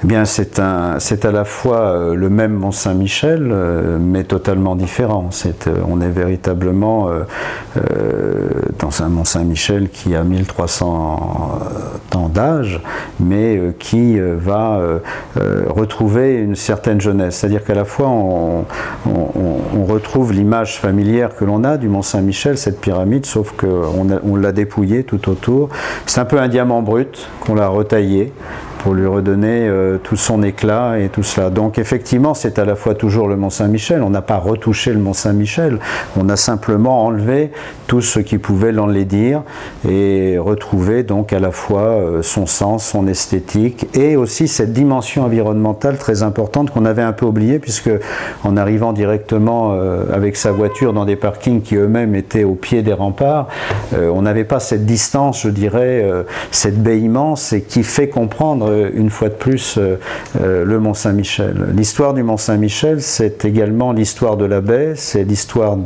Eh bien, c'est à la fois le même Mont-Saint-Michel, mais totalement différent. On est véritablement dans un Mont-Saint-Michel qui a 1300 ans d'âge, mais qui va retrouver une certaine jeunesse. C'est-à-dire qu'à la fois, on retrouve l'image familière que l'on a du Mont-Saint-Michel, cette pyramide, sauf qu'on l'a dépouillée tout autour. C'est un peu un diamant brut qu'on l'a retaillé pour lui redonner tout son éclat et tout cela. Donc effectivement, c'est à la fois toujours le Mont-Saint-Michel. On n'a pas retouché le Mont-Saint-Michel, on a simplement enlevé tout ce qui pouvait l'enlaidir et retrouver donc à la fois son sens, son esthétique et aussi cette dimension environnementale très importante qu'on avait un peu oubliée, puisque en arrivant directement avec sa voiture dans des parkings qui eux-mêmes étaient au pied des remparts, on n'avait pas cette distance, je dirais, cette baie immense, et qui fait comprendre une fois de plus le Mont-Saint-Michel. L'histoire du Mont-Saint-Michel, c'est également l'histoire de la baie, c'est l'histoire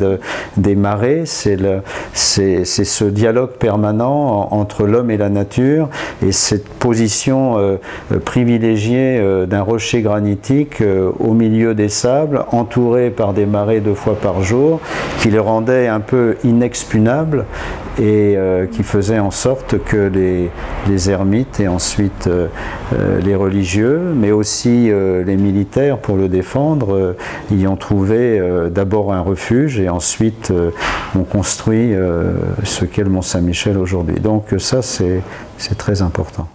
des marées, c'est ce dialogue permanent entre l'homme et la nature, et cette position privilégiée d'un rocher granitique au milieu des sables, entouré par des marées 2 fois par jour, qui le rendait un peu inexpugnable et qui faisait en sorte que les ermites et ensuite les religieux, mais aussi les militaires pour le défendre, y ont trouvé d'abord un refuge et ensuite ont construit ce qu'est le Mont-Saint-Michel aujourd'hui. Donc ça, c'est très important.